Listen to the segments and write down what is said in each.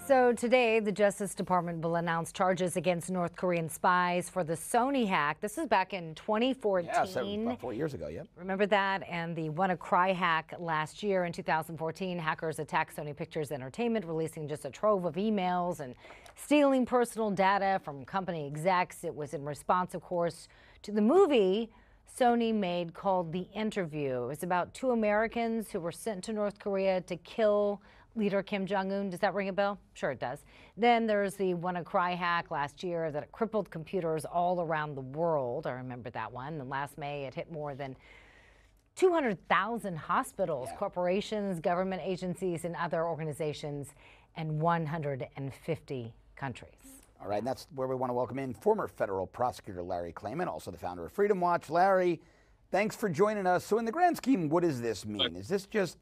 So today, the Justice Department will announce charges against North Korean spies for the Sony hack. This is back in 2014. Yeah, so about 4 years ago, yep. Remember that? And the WannaCry hack last year in 2014. Hackers attacked Sony Pictures Entertainment, releasing just a trove of emails and stealing personal data from company execs. It was in response, of course, to the movie Sony made called The Interview. It was about two Americans who were sent to North Korea to kill leader Kim Jong-un. Does that ring a bell? Sure it does. Then there's the WannaCry hack last year that crippled computers all around the world. I remember that one. And last May, it hit more than 200,000 hospitals, corporations, government agencies, and other organizations in 150 countries. All right, and that's where we want to welcome in former federal prosecutor Larry Klayman, also the founder of Freedom Watch. Larry, thanks for joining us. So in the grand scheme, what does this mean? Is this just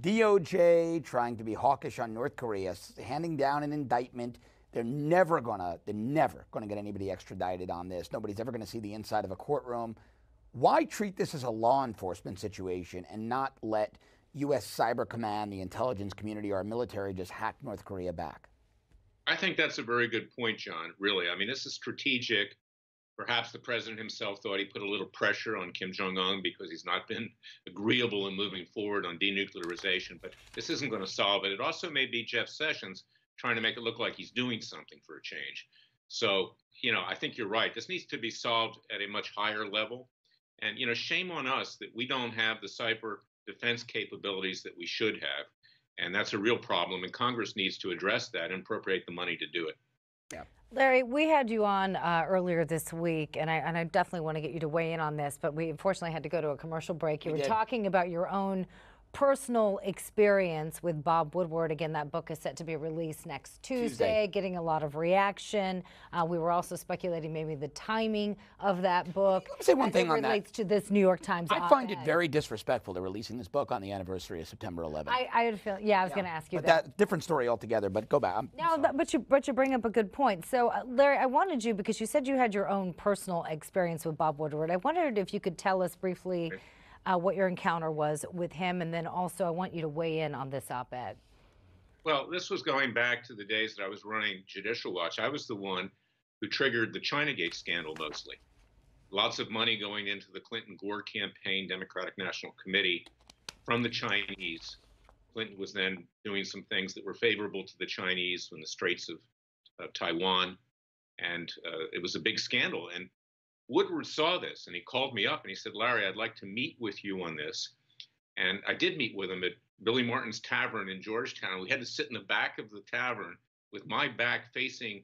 DOJ trying to be hawkish on North Korea, handing down an indictment? They're never gonna get anybody extradited on this. Nobody's ever gonna see the inside of a courtroom. Why treat this as a law enforcement situation and not let U.S. Cyber Command, the intelligence community, or our military just hack North Korea back? I think that's a very good point, John, really. I mean, this is strategic. Perhaps the president himself thought he put a little pressure on Kim Jong-un because he's not been agreeable in moving forward on denuclearization, but this isn't going to solve it. It also may be Jeff Sessions trying to make it look like he's doing something for a change. So, I think you're right. This needs to be solved at a much higher level. And, shame on us that we don't have the cyber defense capabilities that we should have. And that's a real problem, and Congress needs to address that and appropriate the money to do it. Yeah. Larry, we had you on earlier this week, and I definitely want to get you to weigh in on this, but we unfortunately had to go to a commercial break. You were talking about your own personal experience with Bob Woodward. Again, that book is set to be released next Tuesday, getting a lot of reaction. We were also speculating maybe the timing of that book. Let me say one thing on that. Relates to this New York Times I find it very disrespectful they're releasing this book on the anniversary of September 11th. I would feel, I was going to ask you but that. Different story altogether, but go back. But you bring up a good point. So, Larry, I wanted you, because you said you had your own personal experience with Bob Woodward. I wondered if you could tell us briefly what your encounter was with him, and then also I want you to weigh in on this op-ed. Well, this was going back to the days that I was running Judicial Watch. I was the one who triggered the Chinagate scandal mostly. Lots of money going into the Clinton-Gore campaign, Democratic National Committee, from the Chinese. Clinton was then doing some things that were favorable to the Chinese in the Straits of Taiwan, and it was a big scandal. And Woodward saw this, and he called me up and he said, Larry, I'd like to meet with you on this. And I did meet with him at Billy Martin's Tavern in Georgetown. We had to sit in the back of the tavern with my back facing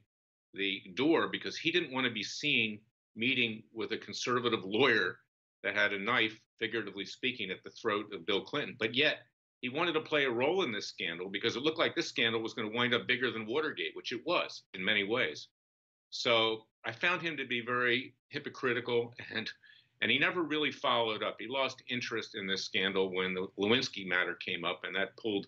the door because he didn't want to be seen meeting with a conservative lawyer that had a knife, figuratively speaking, at the throat of Bill Clinton. But yet he wanted to play a role in this scandal because it looked like this scandal was going to wind up bigger than Watergate, which it was in many ways. So I found him to be very hypocritical, and he never really followed up. He lost interest in this scandal when the Lewinsky matter came up, and that pulled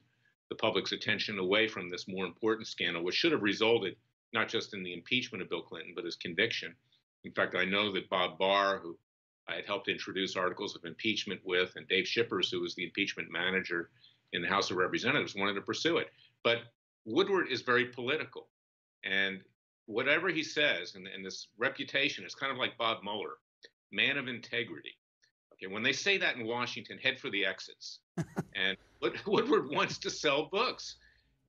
the public's attention away from this more important scandal, which should have resulted not just in the impeachment of Bill Clinton, but his conviction. In fact, I know that Bob Barr, who I had helped introduce articles of impeachment with, and Dave Schippers, who was the impeachment manager in the House of Representatives, wanted to pursue it. But Woodward is very political, and whatever he says, and this reputation is kind of like Bob Mueller, man of integrity. Okay, when they say that in Washington, head for the exits. And Woodward wants to sell books,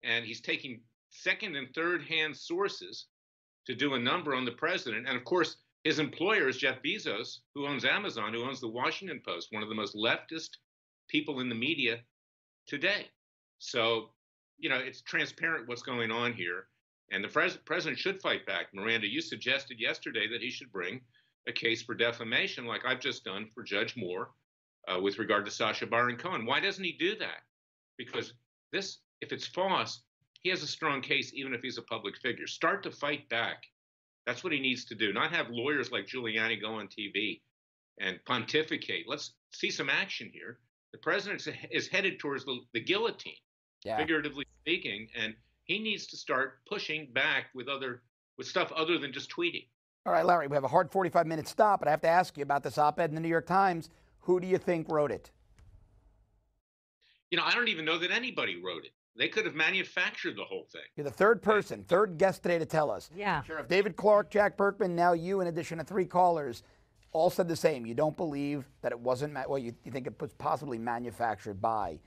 and he's taking second and third hand sources to do a number on the president. And of course, his employer is Jeff Bezos, who owns Amazon, who owns the Washington Post, one of the most leftist people in the media today. So, it's transparent what's going on here. And the president should fight back. Miranda, you suggested yesterday that he should bring a case for defamation like I've just done for Judge Moore with regard to Sacha Baron Cohen. Why doesn't he do that? Because this, if it's false, he has a strong case even if he's a public figure. Start to fight back. That's what he needs to do, not have lawyers like Giuliani go on TV and pontificate. Let's see some action here. The president is headed towards the guillotine, figuratively speaking, and he needs to start pushing back with stuff other than just tweeting. All right, Larry, we have a hard 45-minute stop, but I have to ask you about this op-ed in the New York Times. Who do you think wrote it? I don't even know that anybody wrote it. They could have manufactured the whole thing. You're the third person, third guest today to tell us. Yeah. Sheriff David Clark, Jack Berkman, now you, in addition to 3 callers, all said the same. You don't believe that it wasn't, well, you think it was possibly manufactured by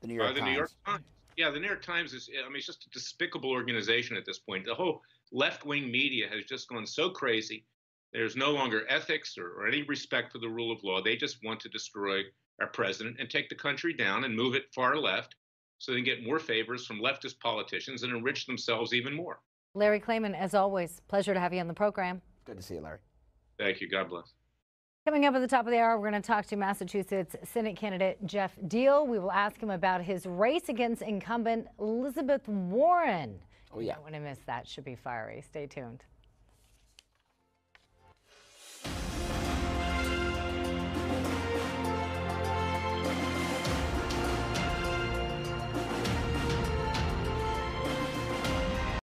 the New York Times. New York Times. Yeah, the New York Times is, I mean, it's just a despicable organization at this point. The whole left-wing media has just gone so crazy. There's no longer ethics or any respect for the rule of law. They just want to destroy our president and take the country down and move it far left so they can get more favors from leftist politicians and enrich themselves even more. Larry Klayman, as always, pleasure to have you on the program. Good to see you, Larry. Thank you. God bless. Coming up at the top of the hour, we're going to talk to Massachusetts Senate candidate Jeff Deal. We will ask him about his race against incumbent Elizabeth Warren. Oh, yeah. You don't want to miss that. Should be fiery. Stay tuned.